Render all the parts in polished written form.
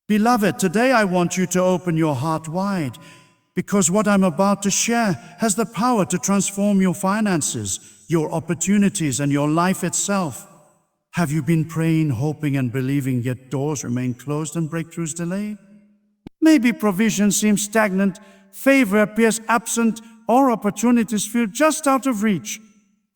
Beloved, today I want you to open your heart wide, because what I'm about to share has the power to transform your finances, your opportunities, and your life itself. Have you been praying, hoping, and believing, yet doors remain closed and breakthroughs delayed? Maybe provision seems stagnant, favor appears absent, or opportunities feel just out of reach.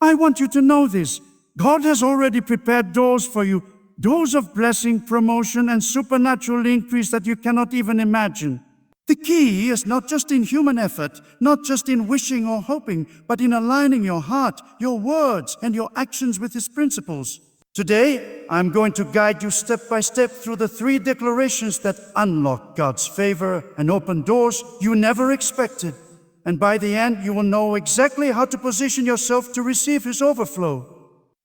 I want you to know this. God has already prepared doors for you, doors of blessing, promotion, and supernatural increase that you cannot even imagine. The key is not just in human effort, not just in wishing or hoping, but in aligning your heart, your words, and your actions with His principles. Today, I'm going to guide you step by step through the 3 declarations that unlock God's favor and open doors you never expected. And by the end, you will know exactly how to position yourself to receive His overflow.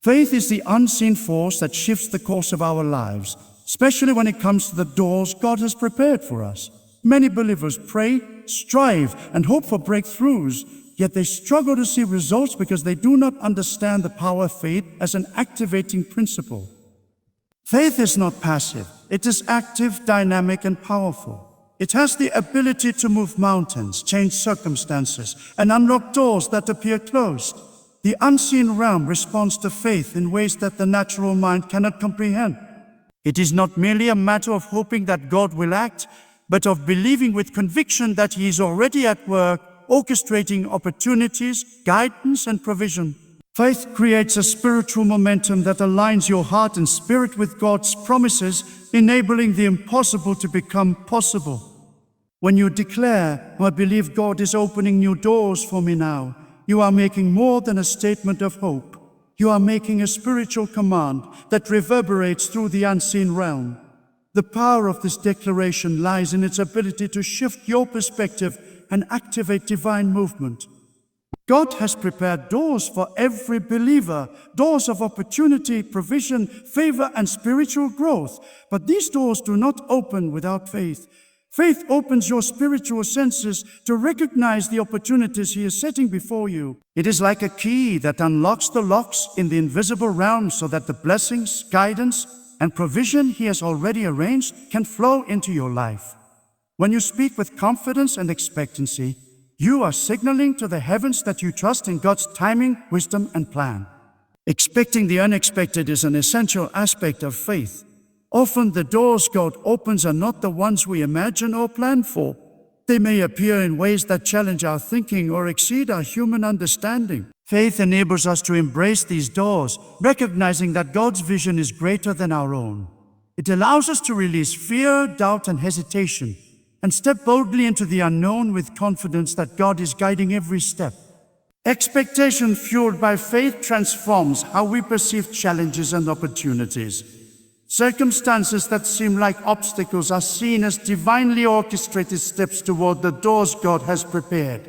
Faith is the unseen force that shifts the course of our lives, especially when it comes to the doors God has prepared for us. Many believers pray, strive, and hope for breakthroughs, yet they struggle to see results because they do not understand the power of faith as an activating principle. Faith is not passive. It is active, dynamic, and powerful. It has the ability to move mountains, change circumstances, and unlock doors that appear closed. The unseen realm responds to faith in ways that the natural mind cannot comprehend. It is not merely a matter of hoping that God will act, but of believing with conviction that He is already at work, orchestrating opportunities, guidance, and provision. Faith creates a spiritual momentum that aligns your heart and spirit with God's promises, enabling the impossible to become possible. When you declare, "I believe God is opening new doors for me now," you are making more than a statement of hope. You are making a spiritual command that reverberates through the unseen realm. The power of this declaration lies in its ability to shift your perspective and activate divine movement. God has prepared doors for every believer, doors of opportunity, provision, favor, and spiritual growth. But these doors do not open without faith. Faith opens your spiritual senses to recognize the opportunities He is setting before you. It is like a key that unlocks the locks in the invisible realm so that the blessings, guidance, and provision He has already arranged can flow into your life. When you speak with confidence and expectancy, you are signaling to the heavens that you trust in God's timing, wisdom, and plan. Expecting the unexpected is an essential aspect of faith. Often the doors God opens are not the ones we imagine or plan for. They may appear in ways that challenge our thinking or exceed our human understanding. Faith enables us to embrace these doors, recognizing that God's vision is greater than our own. It allows us to release fear, doubt, and hesitation, and step boldly into the unknown with confidence that God is guiding every step. Expectation fueled by faith transforms how we perceive challenges and opportunities. Circumstances that seem like obstacles are seen as divinely orchestrated steps toward the doors God has prepared.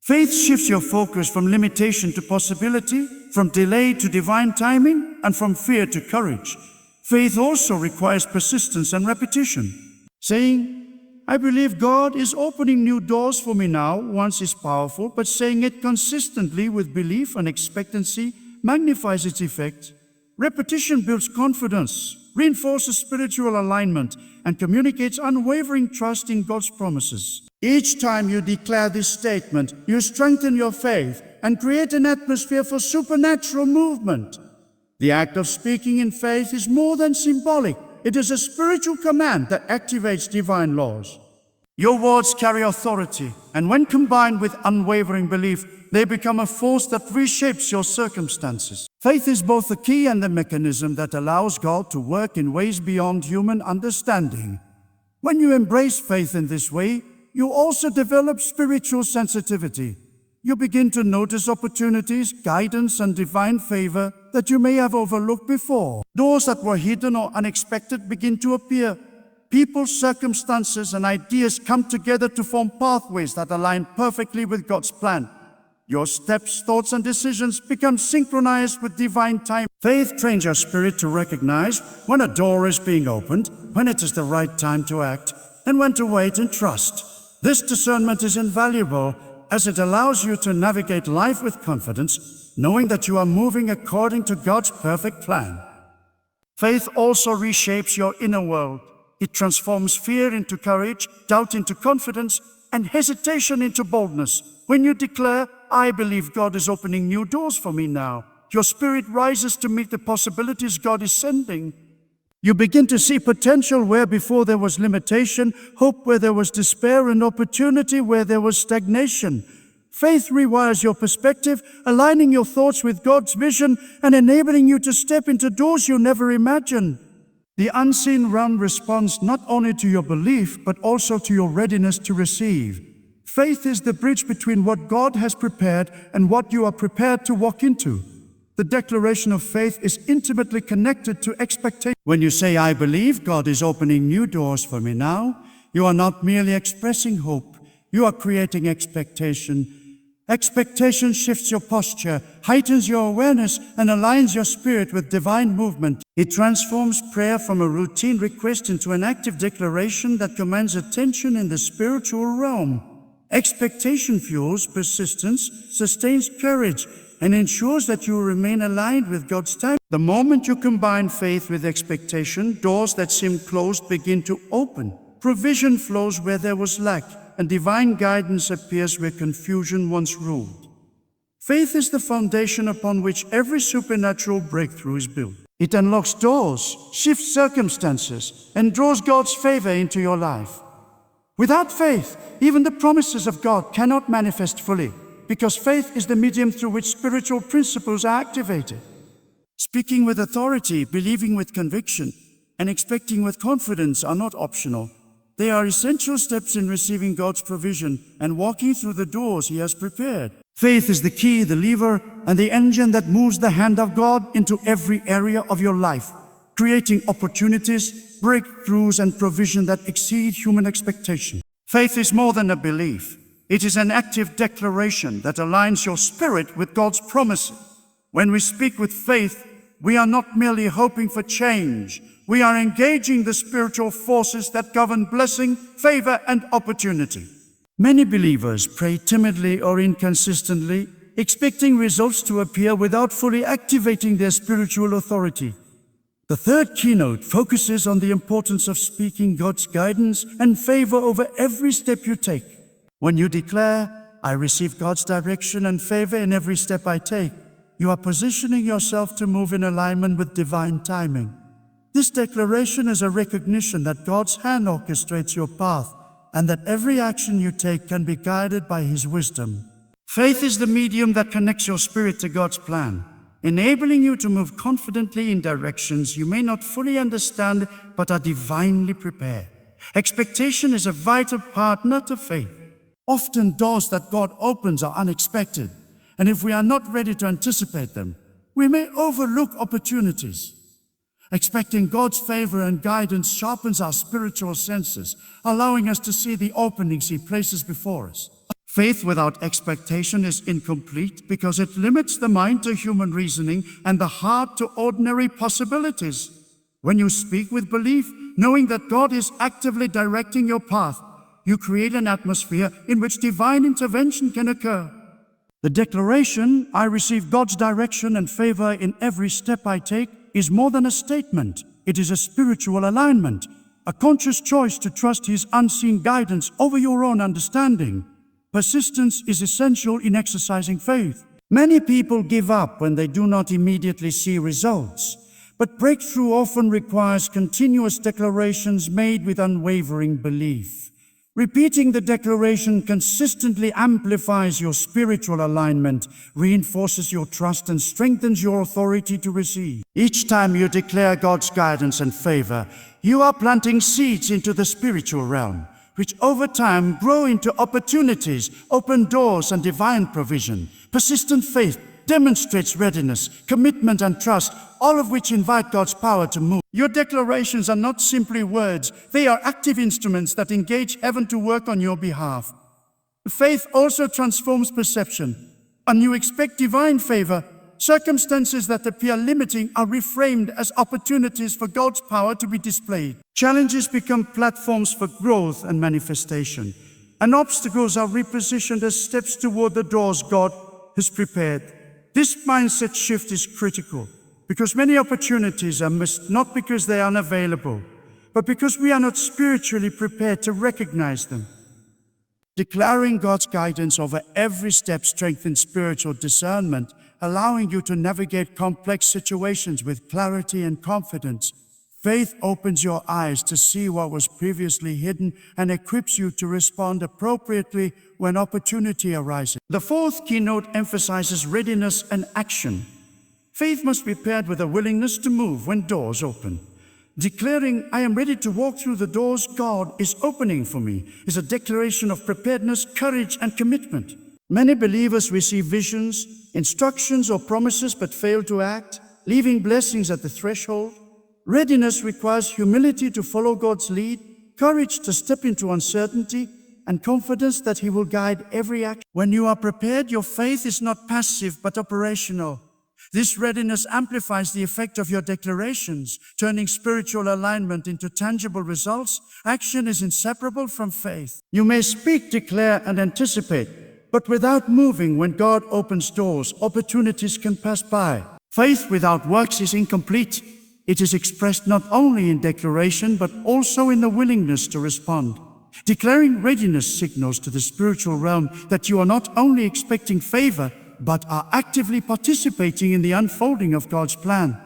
Faith shifts your focus from limitation to possibility, from delay to divine timing, and from fear to courage. Faith also requires persistence and repetition. Saying, "I believe God is opening new doors for me now," once is powerful, but saying it consistently with belief and expectancy magnifies its effect. Repetition builds confidence, reinforces spiritual alignment, and communicates unwavering trust in God's promises. Each time you declare this statement, you strengthen your faith and create an atmosphere for supernatural movement. The act of speaking in faith is more than symbolic. It is a spiritual command that activates divine laws. Your words carry authority, and when combined with unwavering belief, they become a force that reshapes your circumstances. Faith is both the key and the mechanism that allows God to work in ways beyond human understanding. When you embrace faith in this way, you also develop spiritual sensitivity. You begin to notice opportunities, guidance, and divine favor that you may have overlooked before. Doors that were hidden or unexpected begin to appear. People, circumstances, and ideas come together to form pathways that align perfectly with God's plan. Your steps, thoughts, and decisions become synchronized with divine time. Faith trains your spirit to recognize when a door is being opened, when it is the right time to act, and when to wait and trust. This discernment is invaluable as it allows you to navigate life with confidence, knowing that you are moving according to God's perfect plan. Faith also reshapes your inner world. It transforms fear into courage, doubt into confidence, and hesitation into boldness. When you declare, "I believe God is opening new doors for me now," your spirit rises to meet the possibilities God is sending. You begin to see potential where before there was limitation, hope where there was despair, and opportunity where there was stagnation. Faith rewires your perspective, aligning your thoughts with God's vision and enabling you to step into doors you never imagined. The unseen realm responds not only to your belief, but also to your readiness to receive. Faith is the bridge between what God has prepared and what you are prepared to walk into. The declaration of faith is intimately connected to expectation. When you say, "I believe God is opening new doors for me now," you are not merely expressing hope, you are creating expectation. Expectation shifts your posture, heightens your awareness, and aligns your spirit with divine movement. It transforms prayer from a routine request into an active declaration that commands attention in the spiritual realm. Expectation fuels persistence, sustains courage, and ensures that you remain aligned with God's time. The moment you combine faith with expectation, doors that seemed closed begin to open. Provision flows where there was lack, and divine guidance appears where confusion once ruled. Faith is the foundation upon which every supernatural breakthrough is built. It unlocks doors, shifts circumstances, and draws God's favor into your life. Without faith, even the promises of God cannot manifest fully, because faith is the medium through which spiritual principles are activated. Speaking with authority, believing with conviction, and expecting with confidence are not optional. They are essential steps in receiving God's provision and walking through the doors He has prepared. Faith is the key, the lever, and the engine that moves the hand of God into every area of your life, creating opportunities, breakthroughs, and provision that exceed human expectation. Faith is more than a belief. It is an active declaration that aligns your spirit with God's promises. When we speak with faith, we are not merely hoping for change. We are engaging the spiritual forces that govern blessing, favor, and opportunity. Many believers pray timidly or inconsistently, expecting results to appear without fully activating their spiritual authority. The third keynote focuses on the importance of speaking God's guidance and favor over every step you take. When you declare, "I receive God's direction and favor in every step I take," you are positioning yourself to move in alignment with divine timing. This declaration is a recognition that God's hand orchestrates your path and that every action you take can be guided by His wisdom. Faith is the medium that connects your spirit to God's plan, enabling you to move confidently in directions you may not fully understand but are divinely prepared. Expectation is a vital partner to faith. Often doors that God opens are unexpected, and if we are not ready to anticipate them, we may overlook opportunities. Expecting God's favor and guidance sharpens our spiritual senses, allowing us to see the openings He places before us. Faith without expectation is incomplete because it limits the mind to human reasoning and the heart to ordinary possibilities. When you speak with belief, knowing that God is actively directing your path, you create an atmosphere in which divine intervention can occur. The declaration, "I receive God's direction and favor in every step I take," is more than a statement. It is a spiritual alignment, a conscious choice to trust His unseen guidance over your own understanding. Persistence is essential in exercising faith. Many people give up when they do not immediately see results, but breakthrough often requires continuous declarations made with unwavering belief. Repeating the declaration consistently amplifies your spiritual alignment, reinforces your trust, and strengthens your authority to receive. Each time you declare God's guidance and favor, you are planting seeds into the spiritual realm, which over time grow into opportunities, open doors, and divine provision. Persistent faith demonstrates readiness, commitment, and trust, all of which invite God's power to move. Your declarations are not simply words, they are active instruments that engage heaven to work on your behalf. Faith also transforms perception. When you expect divine favor, circumstances that appear limiting are reframed as opportunities for God's power to be displayed. Challenges become platforms for growth and manifestation, and obstacles are repositioned as steps toward the doors God has prepared. This mindset shift is critical because many opportunities are missed not because they are unavailable, but because we are not spiritually prepared to recognize them. Declaring God's guidance over every step strengthens spiritual discernment, allowing you to navigate complex situations with clarity and confidence. Faith opens your eyes to see what was previously hidden and equips you to respond appropriately when opportunity arises. The fourth keynote emphasizes readiness and action. Faith must be paired with a willingness to move when doors open. Declaring, "I am ready to walk through the doors God is opening for me," is a declaration of preparedness, courage, and commitment. Many believers receive visions, instructions, or promises but fail to act, leaving blessings at the threshold. Readiness requires humility to follow God's lead, courage to step into uncertainty, and confidence that He will guide every action. When you are prepared, your faith is not passive but operational. This readiness amplifies the effect of your declarations, turning spiritual alignment into tangible results. Action is inseparable from faith. You may speak, declare, and anticipate, but without moving, when God opens doors, opportunities can pass by. Faith without works is incomplete. It is expressed not only in declaration, but also in the willingness to respond. Declaring readiness signals to the spiritual realm that you are not only expecting favor, but are actively participating in the unfolding of God's plan.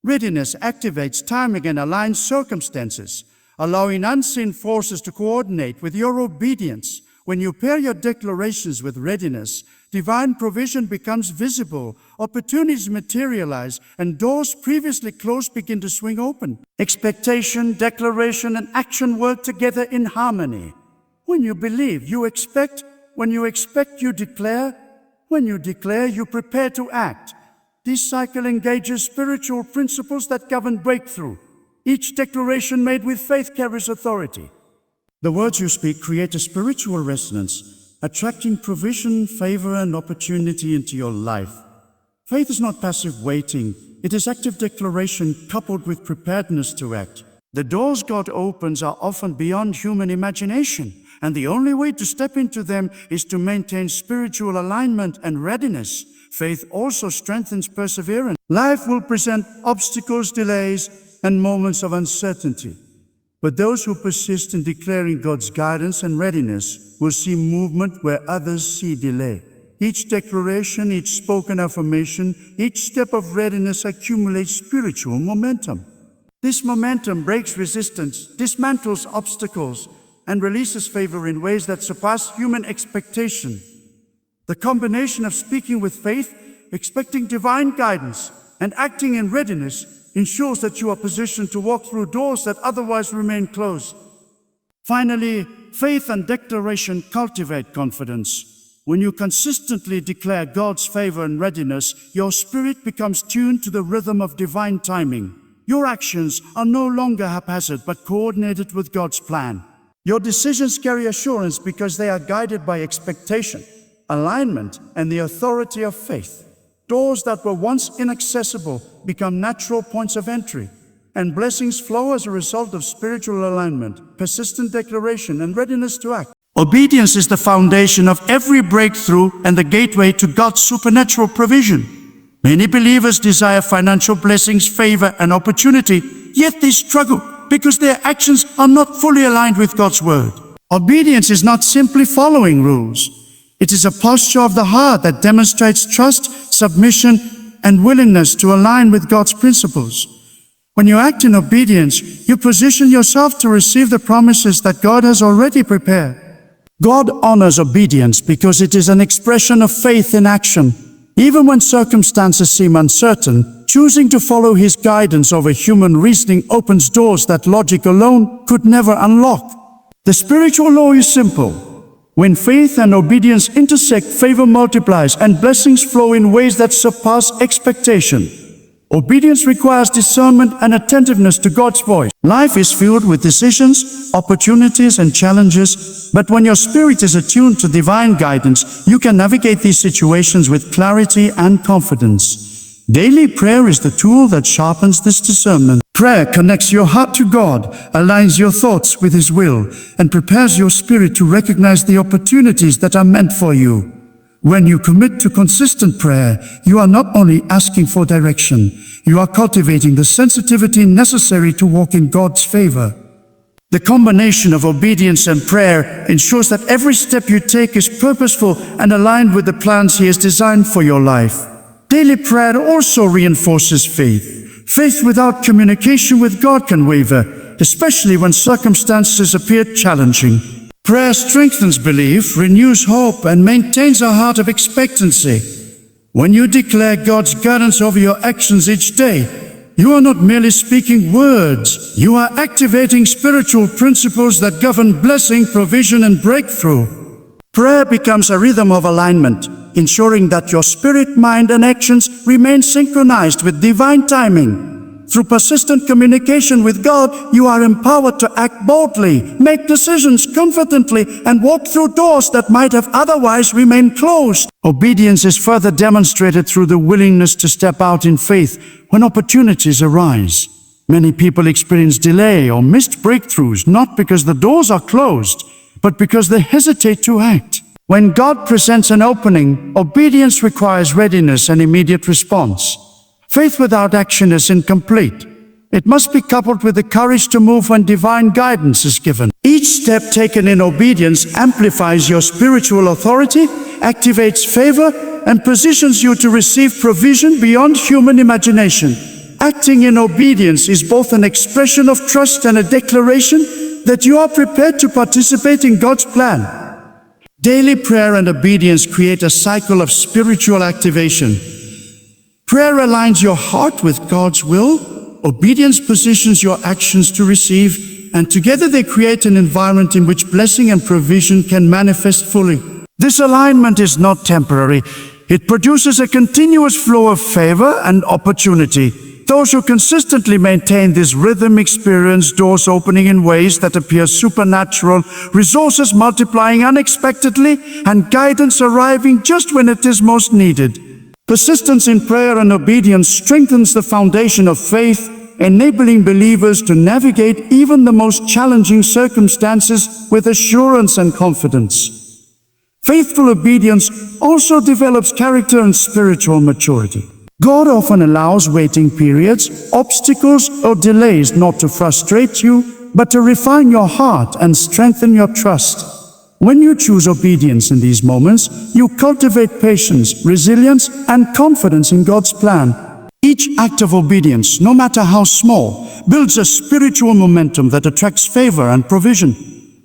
Readiness activates timing and aligns circumstances, allowing unseen forces to coordinate with your obedience. When you pair your declarations with readiness, divine provision becomes visible, opportunities materialize, and doors previously closed begin to swing open. Expectation, declaration, and action work together in harmony. When you believe, you expect. When you expect, you declare. When you declare, you prepare to act. This cycle engages spiritual principles that govern breakthrough. Each declaration made with faith carries authority. The words you speak create a spiritual resonance, attracting provision, favor, and opportunity into your life. Faith is not passive waiting. It is active declaration coupled with preparedness to act. The doors God opens are often beyond human imagination, and the only way to step into them is to maintain spiritual alignment and readiness. Faith also strengthens perseverance. Life will present obstacles, delays, and moments of uncertainty. But those who persist in declaring God's guidance and readiness will see movement where others see delay. Each declaration, each spoken affirmation, each step of readiness accumulates spiritual momentum. This momentum breaks resistance, dismantles obstacles, and releases favor in ways that surpass human expectation. The combination of speaking with faith, expecting divine guidance, and acting in readiness ensures that you are positioned to walk through doors that otherwise remain closed. Finally, faith and declaration cultivate confidence. When you consistently declare God's favor and readiness, your spirit becomes tuned to the rhythm of divine timing. Your actions are no longer haphazard but coordinated with God's plan. Your decisions carry assurance because they are guided by expectation, alignment, and the authority of faith. Doors that were once inaccessible become natural points of entry, and blessings flow as a result of spiritual alignment, persistent declaration, and readiness to act. Obedience is the foundation of every breakthrough and the gateway to God's supernatural provision. Many believers desire financial blessings, favor, and opportunity, yet they struggle because their actions are not fully aligned with God's word. Obedience is not simply following rules. It is a posture of the heart that demonstrates trust, submission, and willingness to align with God's principles. When you act in obedience, you position yourself to receive the promises that God has already prepared. God honors obedience because it is an expression of faith in action. Even when circumstances seem uncertain, choosing to follow His guidance over human reasoning opens doors that logic alone could never unlock. The spiritual law is simple. When faith and obedience intersect, favor multiplies and blessings flow in ways that surpass expectation. Obedience requires discernment and attentiveness to God's voice. Life is filled with decisions, opportunities, and challenges, but when your spirit is attuned to divine guidance, you can navigate these situations with clarity and confidence. Daily prayer is the tool that sharpens this discernment. Prayer connects your heart to God, aligns your thoughts with His will, and prepares your spirit to recognize the opportunities that are meant for you. When you commit to consistent prayer, you are not only asking for direction, you are cultivating the sensitivity necessary to walk in God's favor. The combination of obedience and prayer ensures that every step you take is purposeful and aligned with the plans He has designed for your life. Daily prayer also reinforces faith. Faith without communication with God can waver, especially when circumstances appear challenging. Prayer strengthens belief, renews hope, and maintains a heart of expectancy. When you declare God's guidance over your actions each day, you are not merely speaking words, you are activating spiritual principles that govern blessing, provision, and breakthrough. Prayer becomes a rhythm of alignment, ensuring that your spirit, mind, and actions remain synchronized with divine timing. Through persistent communication with God, you are empowered to act boldly, make decisions confidently, and walk through doors that might have otherwise remained closed. Obedience is further demonstrated through the willingness to step out in faith when opportunities arise. Many people experience delay or missed breakthroughs not because the doors are closed, but because they hesitate to act. When God presents an opening, obedience requires readiness and immediate response. Faith without action is incomplete. It must be coupled with the courage to move when divine guidance is given. Each step taken in obedience amplifies your spiritual authority, activates favor, and positions you to receive provision beyond human imagination. Acting in obedience is both an expression of trust and a declaration that you are prepared to participate in God's plan. Daily prayer and obedience create a cycle of spiritual activation. Prayer aligns your heart with God's will, obedience positions your actions to receive, and together they create an environment in which blessing and provision can manifest fully. This alignment is not temporary. It produces a continuous flow of favor and opportunity. Those who consistently maintain this rhythm experience doors opening in ways that appear supernatural, resources multiplying unexpectedly, and guidance arriving just when it is most needed. Persistence in prayer and obedience strengthens the foundation of faith, enabling believers to navigate even the most challenging circumstances with assurance and confidence. Faithful obedience also develops character and spiritual maturity. God often allows waiting periods, obstacles, or delays not to frustrate you, but to refine your heart and strengthen your trust. When you choose obedience in these moments, you cultivate patience, resilience, and confidence in God's plan. Each act of obedience, no matter how small, builds a spiritual momentum that attracts favor and provision.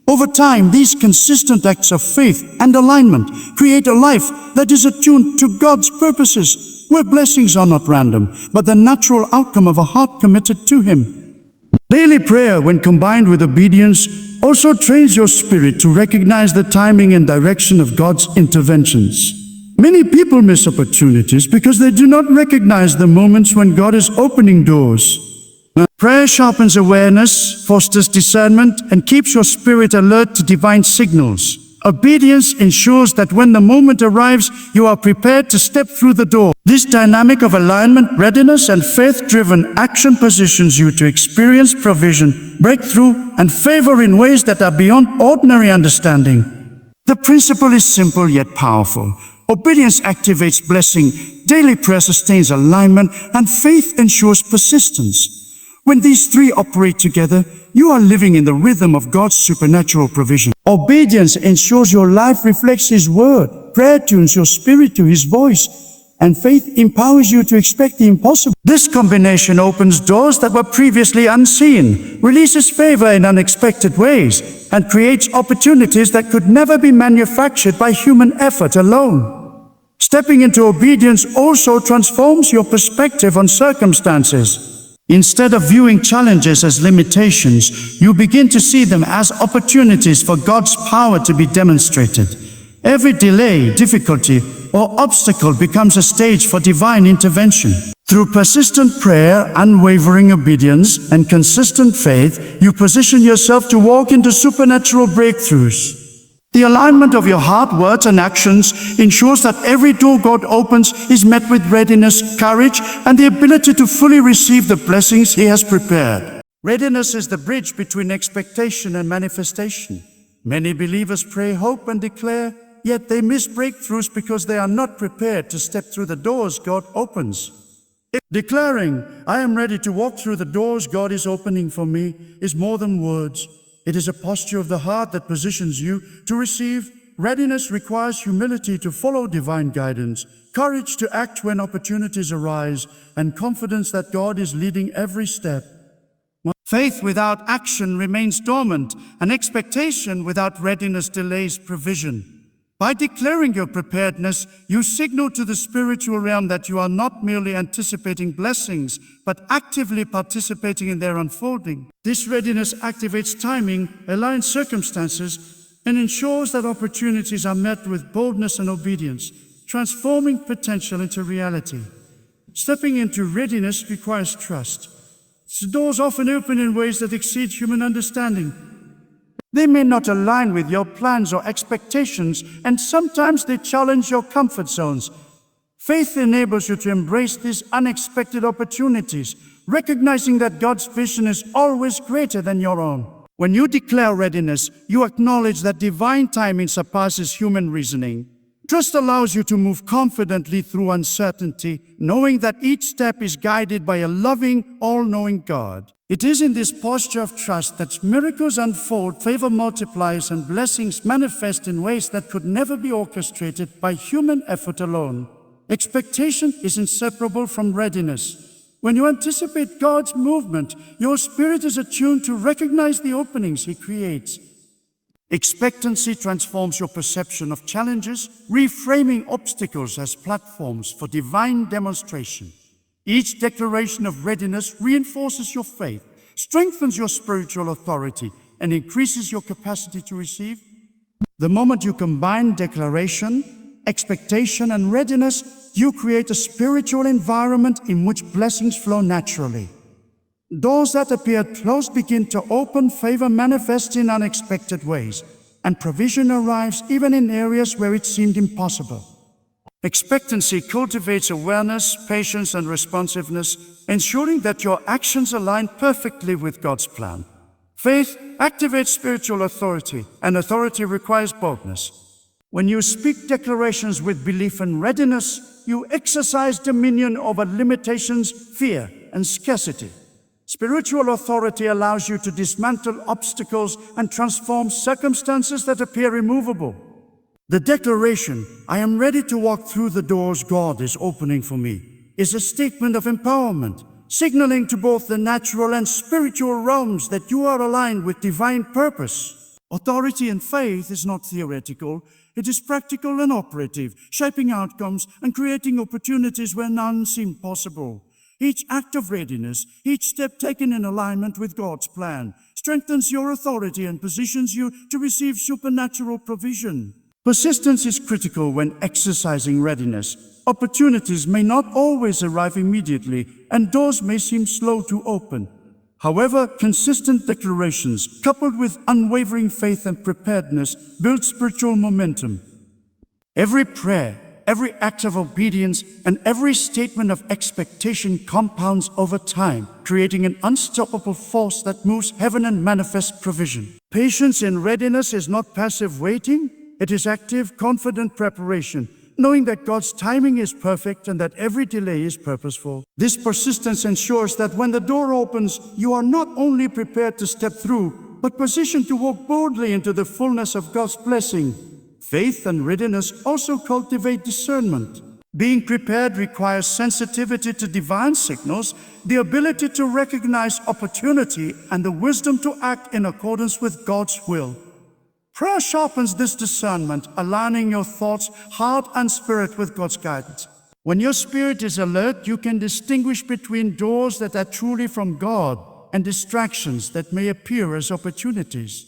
Over time, these consistent acts of faith and alignment create a life that is attuned to God's purposes, where blessings are not random, but the natural outcome of a heart committed to Him. Daily prayer, when combined with obedience, also trains your spirit to recognize the timing and direction of God's interventions. Many people miss opportunities because they do not recognize the moments when God is opening doors. Prayer sharpens awareness, fosters discernment, and keeps your spirit alert to divine signals. Obedience ensures that when the moment arrives, you are prepared to step through the door. This dynamic of alignment, readiness, and faith-driven action positions you to experience provision, breakthrough, and favor in ways that are beyond ordinary understanding. The principle is simple yet powerful. Obedience activates blessing, daily prayer sustains alignment, and faith ensures persistence. When these three operate together, you are living in the rhythm of God's supernatural provision. Obedience ensures your life reflects His word. Prayer tunes your spirit to His voice, and faith empowers you to expect the impossible. This combination opens doors that were previously unseen, releases favor in unexpected ways, and creates opportunities that could never be manufactured by human effort alone. Stepping into obedience also transforms your perspective on circumstances. Instead of viewing challenges as limitations, you begin to see them as opportunities for God's power to be demonstrated. Every delay, difficulty, or obstacle becomes a stage for divine intervention. Through persistent prayer, unwavering obedience, and consistent faith, you position yourself to walk into supernatural breakthroughs. The alignment of your heart, words, and actions ensures that every door God opens is met with readiness, courage, and the ability to fully receive the blessings He has prepared. Readiness is the bridge between expectation and manifestation. Many believers pray, hope, and declare, yet they miss breakthroughs because they are not prepared to step through the doors God opens. Declaring, "I am ready to walk through the doors God is opening for me," is more than words. It is a posture of the heart that positions you to receive. Readiness requires humility to follow divine guidance, courage to act when opportunities arise, and confidence that God is leading every step. Faith without action remains dormant, and expectation without readiness delays provision. By declaring your preparedness, you signal to the spiritual realm that you are not merely anticipating blessings, but actively participating in their unfolding. This readiness activates timing, aligns circumstances, and ensures that opportunities are met with boldness and obedience, transforming potential into reality. Stepping into readiness requires trust. The doors often open in ways that exceed human understanding. They may not align with your plans or expectations, and sometimes they challenge your comfort zones. Faith enables you to embrace these unexpected opportunities, recognizing that God's vision is always greater than your own. When you declare readiness, you acknowledge that divine timing surpasses human reasoning. Trust allows you to move confidently through uncertainty, knowing that each step is guided by a loving, all-knowing God. It is in this posture of trust that miracles unfold, favor multiplies, and blessings manifest in ways that could never be orchestrated by human effort alone. Expectation is inseparable from readiness. When you anticipate God's movement, your spirit is attuned to recognize the openings He creates. Expectancy transforms your perception of challenges, reframing obstacles as platforms for divine demonstration. Each declaration of readiness reinforces your faith, strengthens your spiritual authority, and increases your capacity to receive. The moment you combine declaration, expectation, and readiness, you create a spiritual environment in which blessings flow naturally. Doors that appeared closed begin to open, favor manifests in unexpected ways, and provision arrives even in areas where it seemed impossible. Expectancy cultivates awareness, patience, and responsiveness, ensuring that your actions align perfectly with God's plan. Faith activates spiritual authority, and authority requires boldness. When you speak declarations with belief and readiness, you exercise dominion over limitations, fear, and scarcity. Spiritual authority allows you to dismantle obstacles and transform circumstances that appear immovable. The declaration, "I am ready to walk through the doors God is opening for me," is a statement of empowerment, signaling to both the natural and spiritual realms that you are aligned with divine purpose. Authority in faith is not theoretical, it is practical and operative, shaping outcomes and creating opportunities where none seem possible. Each act of readiness, each step taken in alignment with God's plan, strengthens your authority and positions you to receive supernatural provision. Persistence is critical when exercising readiness. Opportunities may not always arrive immediately, and doors may seem slow to open. However, consistent declarations, coupled with unwavering faith and preparedness, build spiritual momentum. Every prayer, every act of obedience, and every statement of expectation compounds over time, creating an unstoppable force that moves heaven and manifests provision. Patience in readiness is not passive waiting, it is active, confident preparation, knowing that God's timing is perfect and that every delay is purposeful. This persistence ensures that when the door opens, you are not only prepared to step through, but positioned to walk boldly into the fullness of God's blessing. Faith and readiness also cultivate discernment. Being prepared requires sensitivity to divine signals, the ability to recognize opportunity, and the wisdom to act in accordance with God's will. Prayer sharpens this discernment, aligning your thoughts, heart, and spirit with God's guidance. When your spirit is alert, you can distinguish between doors that are truly from God and distractions that may appear as opportunities.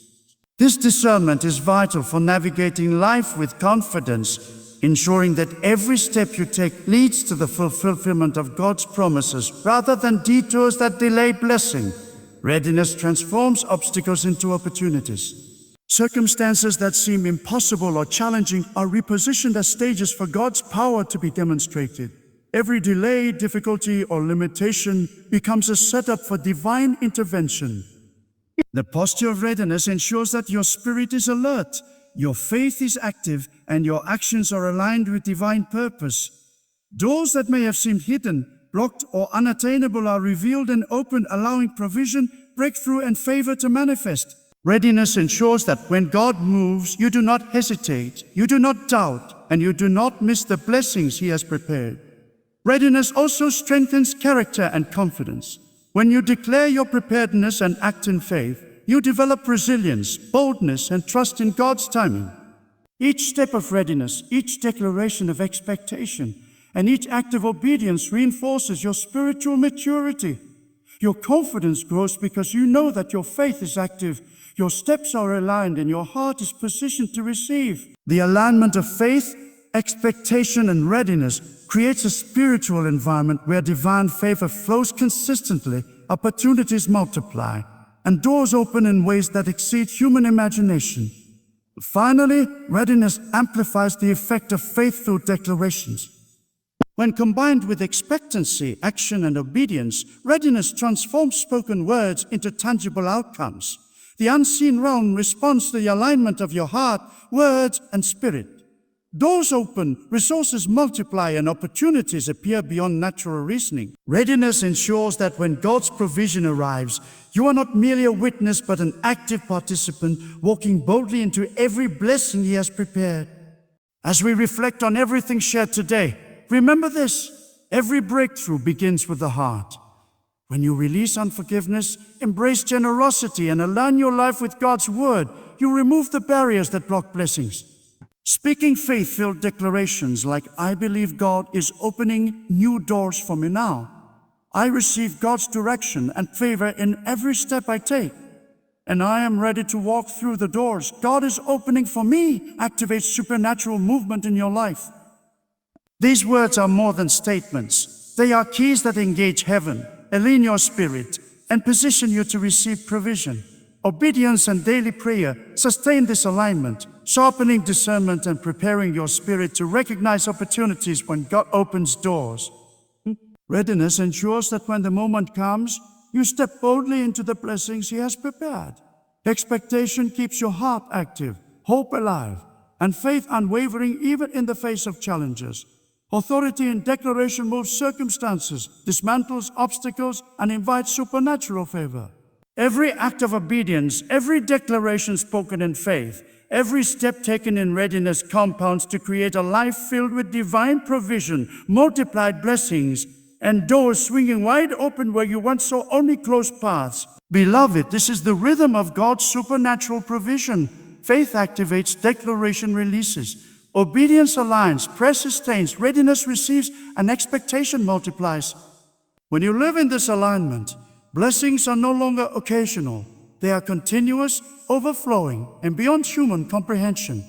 This discernment is vital for navigating life with confidence, ensuring that every step you take leads to the fulfillment of God's promises rather than detours that delay blessing. Readiness transforms obstacles into opportunities. Circumstances that seem impossible or challenging are repositioned as stages for God's power to be demonstrated. Every delay, difficulty, or limitation becomes a setup for divine intervention. The posture of readiness ensures that your spirit is alert, your faith is active, and your actions are aligned with divine purpose. Doors that may have seemed hidden, blocked, or unattainable are revealed and opened, allowing provision, breakthrough, and favor to manifest. Readiness ensures that when God moves, you do not hesitate, you do not doubt, and you do not miss the blessings He has prepared. Readiness also strengthens character and confidence. When you declare your preparedness and act in faith, you develop resilience, boldness, and trust in God's timing. Each step of readiness, each declaration of expectation, and each act of obedience reinforces your spiritual maturity. Your confidence grows because you know that your faith is active, your steps are aligned, and your heart is positioned to receive. The alignment of faith, expectation, and readiness creates a spiritual environment where divine favor flows consistently, opportunities multiply, and doors open in ways that exceed human imagination. Finally, readiness amplifies the effect of faith-filled declarations. When combined with expectancy, action, and obedience, readiness transforms spoken words into tangible outcomes. The unseen realm responds to the alignment of your heart, words, and spirit. Doors open, resources multiply, and opportunities appear beyond natural reasoning. Readiness ensures that when God's provision arrives, you are not merely a witness but an active participant, walking boldly into every blessing He has prepared. As we reflect on everything shared today, remember this: every breakthrough begins with the heart. When you release unforgiveness, embrace generosity, and align your life with God's word, you remove the barriers that block blessings. Speaking faith-filled declarations like, "I believe God is opening new doors for me now. I receive God's direction and favor in every step I take. And I am ready to walk through the doors God is opening for me," activates supernatural movement in your life. These words are more than statements. They are keys that engage heaven, align your spirit, and position you to receive provision. Obedience and daily prayer sustain this alignment, sharpening discernment and preparing your spirit to recognize opportunities when God opens doors. Readiness ensures that when the moment comes, you step boldly into the blessings He has prepared. Expectation keeps your heart active, hope alive, and faith unwavering even in the face of challenges. Authority in declaration moves circumstances, dismantles obstacles, and invites supernatural favor. Every act of obedience, every declaration spoken in faith, every step taken in readiness compounds to create a life filled with divine provision, multiplied blessings, and doors swinging wide open where you once saw only closed paths. Beloved, this is the rhythm of God's supernatural provision. Faith activates, declaration releases. Obedience aligns, prayer sustains, readiness receives, and expectation multiplies. When you live in this alignment, blessings are no longer occasional. They are continuous, overflowing, and beyond human comprehension.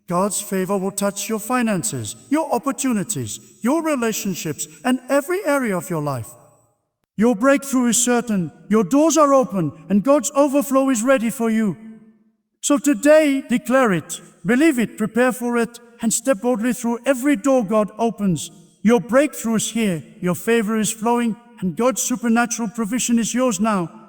God's favor will touch your finances, your opportunities, your relationships, and every area of your life. Your breakthrough is certain, your doors are open, and God's overflow is ready for you. So today, declare it, believe it, prepare for it, and step boldly through every door God opens. Your breakthrough is here, your favor is flowing, and God's supernatural provision is yours now.